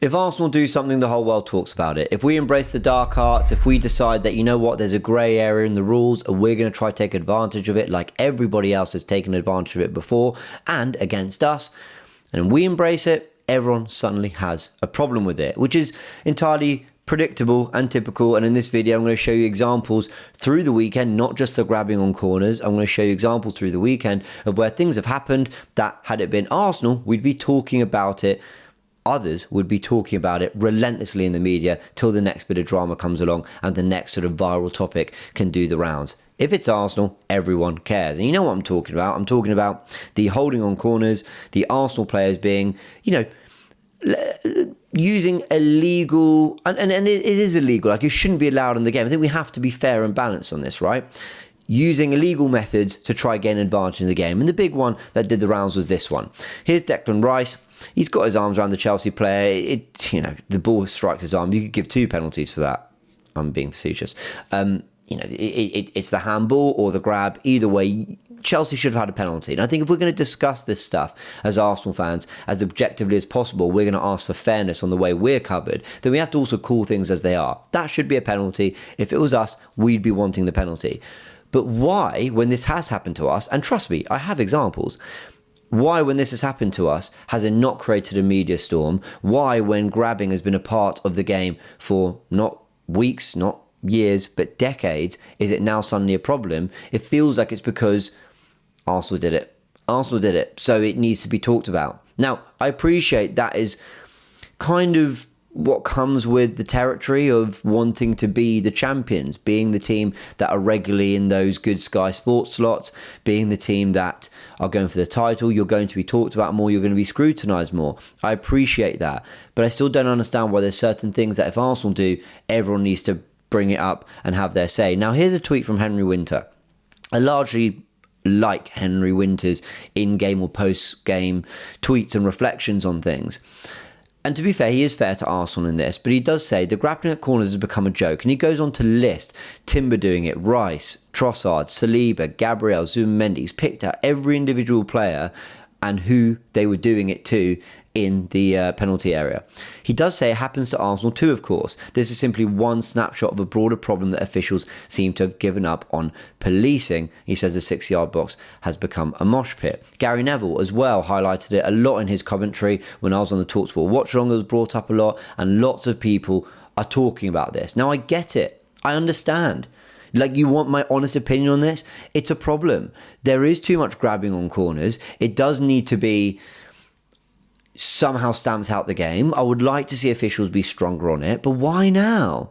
If Arsenal do something, the whole world talks about it. If we embrace the dark arts, if we decide that, you know what, there's a grey area in the rules and we're going to try to take advantage of it like everybody else has taken advantage of it before and against us, and we embrace it, everyone suddenly has a problem with it, which is entirely predictable and typical. And in this video, I'm going to show you examples through the weekend, not just the grabbing on corners. I'm going to show you examples through the weekend of where things have happened that, had it been Arsenal, we'd be talking about it. Others would be talking about it relentlessly in the media till the next bit of drama comes along and the next sort of viral topic can do the rounds. If it's Arsenal, everyone cares. And you know what I'm talking about. I'm talking about the holding on corners, the Arsenal players being, using illegal, and it is illegal, like it shouldn't be allowed in the game. I think we have to be fair and balanced on this, right? Using illegal methods to try gain advantage in the game. And the big one that did the rounds was this one. Here's Declan Rice. He's got his arms around the Chelsea player. The ball strikes his arm. You could give 2 penalties for that. I'm being facetious. It's the handball or the grab. Either way, Chelsea should have had a penalty. And I think if we're going to discuss this stuff as Arsenal fans as objectively as possible, we're going to ask for fairness on the way we're covered, then we have to also call things as they are. That should be a penalty. If it was us, we'd be wanting the penalty. But why, when this has happened to us, and trust me, I have examples, why, when this has happened to us, has it not created a media storm? Why, when grabbing has been a part of the game for not weeks, not years, but decades, is it now suddenly a problem? It feels like it's because Arsenal did it. Arsenal did it, so it needs to be talked about. Now, I appreciate that is kind of what comes with the territory of wanting to be the champions, being the team that are regularly in those good Sky Sports slots, being the team that are going for the title. You're going to be talked about more, you're going to be scrutinised more. I appreciate that, but I still don't understand why there's certain things that if Arsenal do, everyone needs to bring it up and have their say. Now, here's a tweet from Henry Winter. I largely like Henry Winter's in-game or post-game tweets and reflections on things. And to be fair, he is fair to Arsenal in this, but he does say the grappling at corners has become a joke. And he goes on to list Timber doing it, Rice, Trossard, Saliba, Gabriel, Zubimendi. He's picked out every individual player and who they were doing it to in the penalty area. He does say it happens to Arsenal too, of course. This is simply one snapshot of a broader problem that officials seem to have given up on policing. He says the 6-yard box has become a mosh pit. Gary Neville as well highlighted it a lot in his commentary when I was on the TalkSport watch along. It was brought up a lot, and lots of people are talking about this. Now, I get it. I understand. Like, you want my honest opinion on this? It's a problem. There is too much grabbing on corners. It does need to be somehow stamped out the game. I would like to see officials be stronger on it, but why now?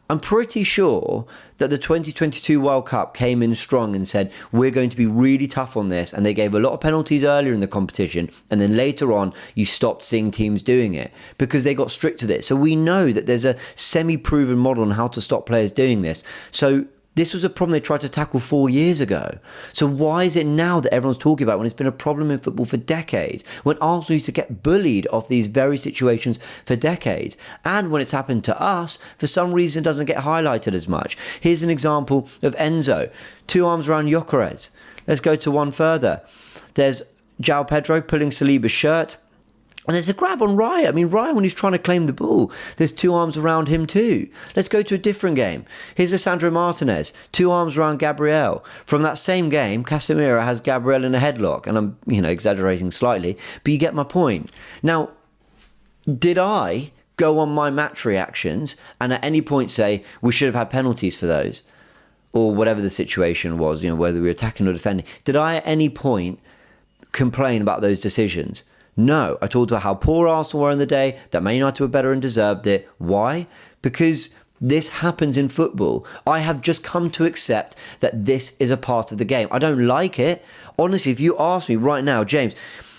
I'm pretty sure that the 2022 World Cup came in strong and said, we're going to be really tough on this. And they gave a lot of penalties earlier in the competition. And then later on, you stopped seeing teams doing it because they got strict with it. So we know that there's a semi-proven model on how to stop players doing this. So this was a problem they tried to tackle 4 years ago. So why is it now that everyone's talking about when it's been a problem in football for decades? When Arsenal used to get bullied off these very situations for decades. And when it's happened to us, for some reason it doesn't get highlighted as much. Here's an example of Enzo. 2 arms around Gyökeres. Let's go to one further. There's João Pedro pulling Saliba's shirt. And there's a grab on Raya. I mean, Raya, when he's trying to claim the ball, there's 2 arms around him too. Let's go to a different game. Here's Lisandro Martinez, 2 arms around Gabriel. From that same game, Casemiro has Gabriel in a headlock. And I'm, exaggerating slightly, but you get my point. Now, did I go on my match reactions and at any point say we should have had penalties for those? Or whatever the situation was, whether we were attacking or defending. Did I at any point complain about those decisions? No, I talked about how poor Arsenal were in the day, that Man United were better and deserved it. Why? Because this happens in football. I have just come to accept that this is a part of the game. I don't like it. Honestly, if you ask me right now, James,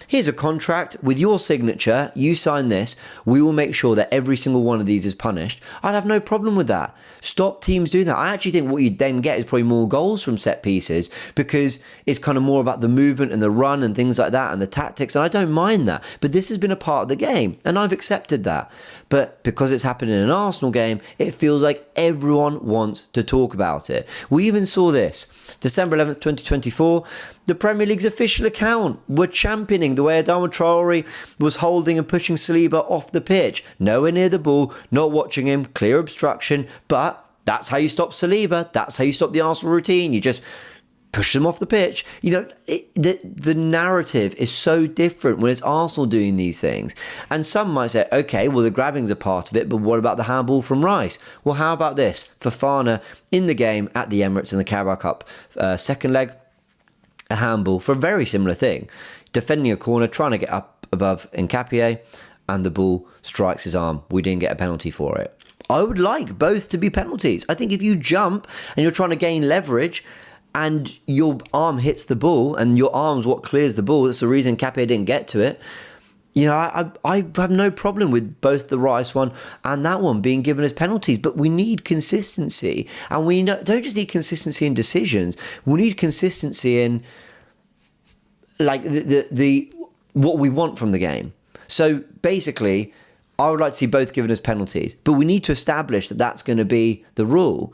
here's a contract with your signature, you sign this, we will make sure that every single one of these is punished. I'd have no problem with that. Stop teams doing that. I actually think what you'd then get is probably more goals from set pieces because it's kind of more about the movement and the run and things like that and the tactics, and I don't mind that. But this has been a part of the game, and I've accepted that. But because it's happened in an Arsenal game, it feels like everyone wants to talk about it. We even saw this. December 11th, 2024, The Premier League's official account were championing the way Adama Traore was holding and pushing Saliba off the pitch. Nowhere near the ball, not watching him, clear obstruction, but that's how you stop Saliba. That's how you stop the Arsenal routine. You just push them off the pitch. The narrative is so different when it's Arsenal doing these things. And some might say, okay, well, the grabbling's a part of it, but what about the handball from Rice? Well, how about this? Fofana in the game at the Emirates in the Carabao Cup second leg, a handball for a very similar thing. Defending a corner, trying to get up above Nketiah, and the ball strikes his arm. We didn't get a penalty for it. I would like both to be penalties. I think if you jump and you're trying to gain leverage and your arm hits the ball and your arm's what clears the ball, that's the reason Nketiah didn't get to it. I have no problem with both the Rice one and that one being given as penalties, but we need consistency. And we don't just need consistency in decisions. We need consistency in like the what we want from the game. So basically, I would like to see both given as penalties, but we need to establish that that's going to be the rule.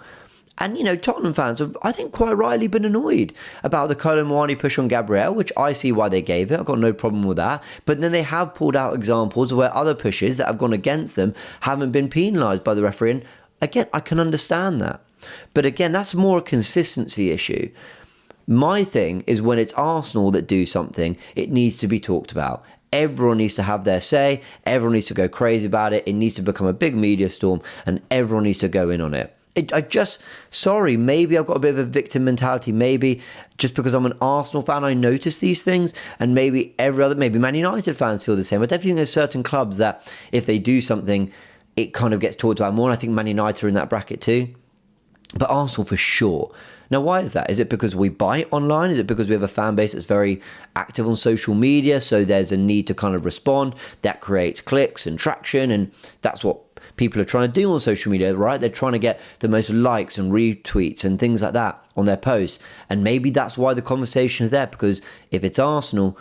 And, Tottenham fans have, I think, quite rightly been annoyed about the Kolo Muani push on Gabriel, which I see why they gave it. I've got no problem with that. But then they have pulled out examples where other pushes that have gone against them haven't been penalised by the referee. And again, I can understand that. But again, that's more a consistency issue. My thing is when it's Arsenal that do something, it needs to be talked about. Everyone needs to have their say. Everyone needs to go crazy about it. It needs to become a big media storm and everyone needs to go in on it. Maybe I've got a bit of a victim mentality. Maybe just because I'm an Arsenal fan, I notice these things. And maybe maybe Man United fans feel the same. I definitely think there's certain clubs that if they do something, it kind of gets talked about more. And I think Man United are in that bracket too. But Arsenal for sure. Now, why is that? Is it because we bite online? Is it because we have a fan base that's very active on social media? So there's a need to kind of respond. That creates clicks and traction. And that's what people are trying to do on social media, right? They're trying to get the most likes and retweets and things like that on their posts. And maybe that's why the conversation is there, because if it's Arsenal,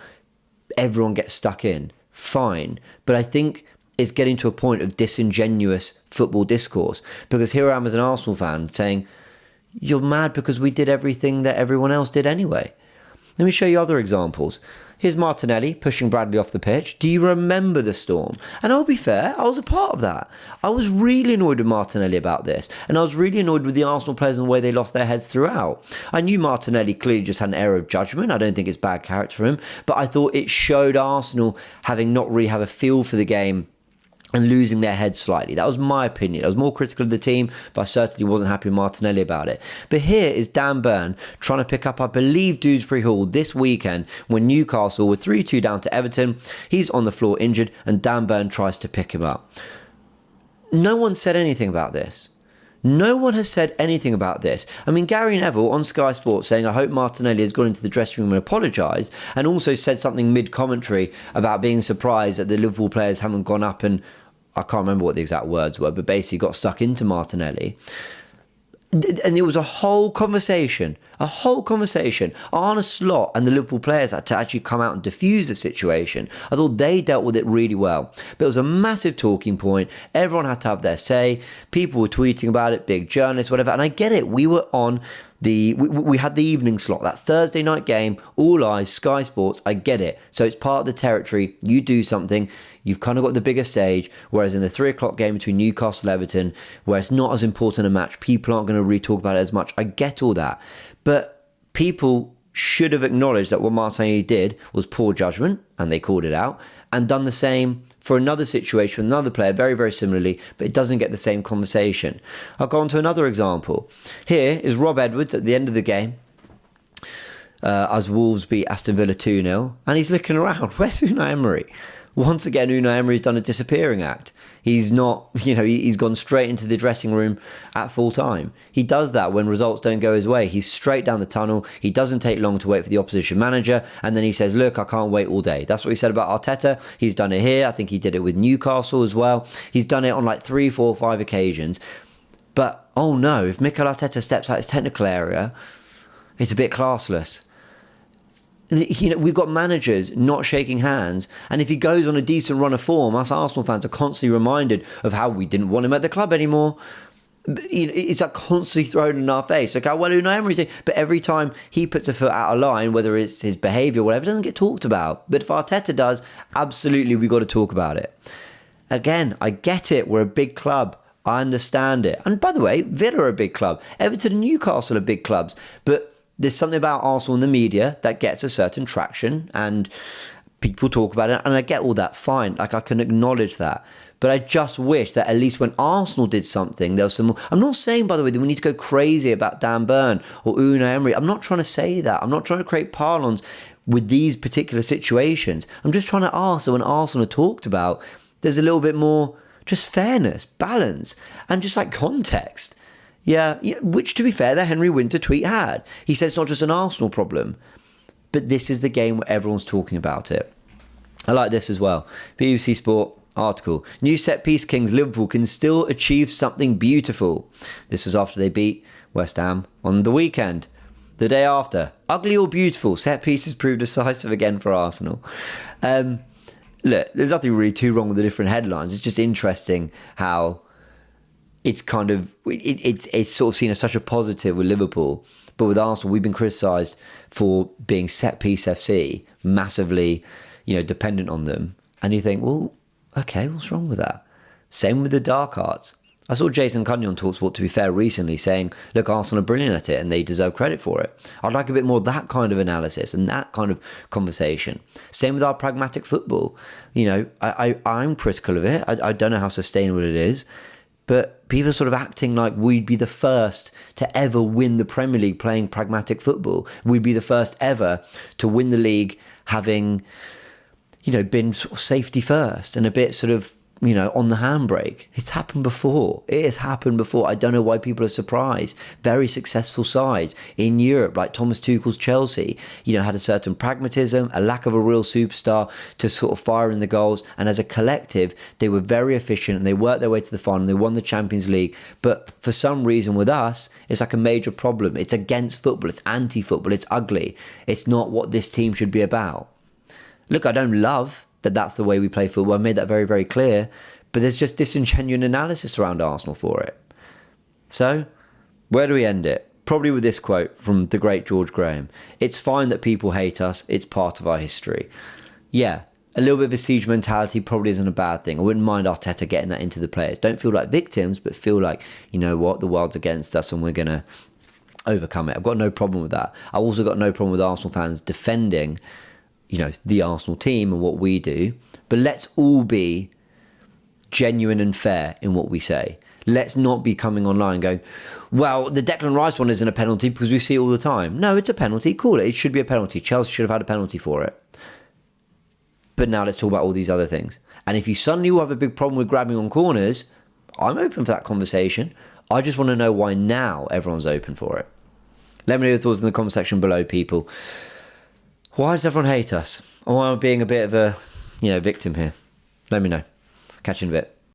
everyone gets stuck in. Fine. But I think it's getting to a point of disingenuous football discourse, because here I am as an Arsenal fan saying, you're mad because we did everything that everyone else did anyway. Let me show you other examples. Here's Martinelli pushing Bradley off the pitch. Do you remember the storm? And I'll be fair, I was a part of that. I was really annoyed with Martinelli about this. And I was really annoyed with the Arsenal players and the way they lost their heads throughout. I knew Martinelli clearly just had an error of judgment. I don't think it's bad character for him. But I thought it showed Arsenal having not really have a feel for the game and losing their head slightly. That was my opinion. I was more critical of the team, but I certainly wasn't happy with Martinelli about it. But here is Dan Burn trying to pick up, I believe, Dewsbury Hall this weekend when Newcastle were 3-2 down to Everton. He's on the floor injured and Dan Burn tries to pick him up. No one said anything about this. No one has said anything about this. I mean, Gary Neville on Sky Sports saying, I hope Martinelli has gone into the dressing room and apologised, and also said something mid-commentary about being surprised that the Liverpool players haven't gone up and, I can't remember what the exact words were, but basically got stuck into Martinelli. And it was a whole conversation. Arne Slot and the Liverpool players had to actually come out and diffuse the situation. I thought they dealt with it really well. But it was a massive talking point. Everyone had to have their say. People were tweeting about it, big journalists, whatever. And I get it. We were on we had the evening slot, that Thursday night game, all eyes, Sky Sports. I get it. So it's part of the territory. You do something, you've kind of got the bigger stage. Whereas in the 3 o'clock game between Newcastle and Everton, where it's not as important a match, people aren't going to really talk about it as much. I get all that. But people should have acknowledged that what Martinelli did was poor judgment, and they called it out, and done the same for another situation, another player, very, very similarly, but it doesn't get the same conversation. I'll go on to another example. Here is Rob Edwards at the end of the game, as Wolves beat Aston Villa 2-0, and he's looking around. Where's Unai Emery? Once again, Unai Emery's done a disappearing act. He's not, he's gone straight into the dressing room at full time. He does that when results don't go his way. He's straight down the tunnel. He doesn't take long to wait for the opposition manager. And then he says, look, I can't wait all day. That's what he said about Arteta. He's done it here. I think he did it with Newcastle as well. He's done it on like 3, 4, 5 occasions. But, oh no, if Mikel Arteta steps out his technical area, it's a bit classless. We've got managers not shaking hands, and if he goes on a decent run of form, us Arsenal fans are constantly reminded of how we didn't want him at the club anymore. It's like constantly thrown in our face. Like, well, Unai Emery, but every time he puts a foot out of line, whether it's his behaviour or whatever, it doesn't get talked about. But if Arteta does, absolutely, we got to talk about it. Again, I get it. We're a big club. I understand it. And by the way, Villa are a big club. Everton and Newcastle are big clubs. But there's something about Arsenal in the media that gets a certain traction and people talk about it. And I get all that, fine. Like, I can acknowledge that. But I just wish that at least when Arsenal did something, there was some more. I'm not saying, by the way, that we need to go crazy about Dan Burn or Unai Emery. I'm not trying to say that. I'm not trying to create parlance with these particular situations. I'm just trying to ask that when Arsenal are talked about, there's a little bit more just fairness, balance, and just like context. Yeah, which, to be fair, the Henry Winter tweet had. He said it's not just an Arsenal problem, but this is the game where everyone's talking about it. I like this as well. BBC Sport article. New set piece kings, Liverpool can still achieve something beautiful. This was after they beat West Ham on the weekend. The day after, ugly or beautiful, set pieces proved decisive again for Arsenal. Look, there's nothing really too wrong with the different headlines. It's just interesting how it's kind of it's sort of seen as such a positive with Liverpool, but with Arsenal, we've been criticised for being set piece FC, massively, dependent on them. And you think, well, okay, what's wrong with that? Same with the dark arts. I saw Jason Cunningham on TalkSport, to be fair, recently saying, look, Arsenal are brilliant at it and they deserve credit for it. I'd like a bit more of that kind of analysis and that kind of conversation. Same with our pragmatic football. I'm critical of it. I don't know how sustainable it is. But people are sort of acting like we'd be the first to ever win the Premier League playing pragmatic football. We'd be the first ever to win the league having been sort of safety first and a bit sort of, on the handbrake. It's happened before. It has happened before. I don't know why people are surprised. Very successful sides in Europe, like Thomas Tuchel's Chelsea, had a certain pragmatism, a lack of a real superstar to sort of fire in the goals. And as a collective, they were very efficient and they worked their way to the final. They won the Champions League. But for some reason with us, it's like a major problem. It's against football. It's anti-football. It's ugly. It's not what this team should be about. Look, I don't love that that's the way we play football. I've made that very, very clear. But there's just disingenuous analysis around Arsenal for it. So, where do we end it? Probably with this quote from the great George Graham. It's fine that people hate us. It's part of our history. Yeah, a little bit of a siege mentality probably isn't a bad thing. I wouldn't mind Arteta getting that into the players. Don't feel like victims, but feel like, you know what, the world's against us and we're going to overcome it. I've got no problem with that. I've also got no problem with Arsenal fans defending the Arsenal team and what we do. But let's all be genuine and fair in what we say. Let's not be coming online going, well, the Declan Rice one isn't a penalty because we see it all the time. No, it's a penalty. Call it. It should be a penalty. Chelsea should have had a penalty for it. But now let's talk about all these other things. And if you suddenly have a big problem with grabbing on corners, I'm open for that conversation. I just want to know why now everyone's open for it. Let me know your thoughts in the comment section below, people. Why does everyone hate us? Or am I being a bit of a, victim here? Let me know. Catch you in a bit.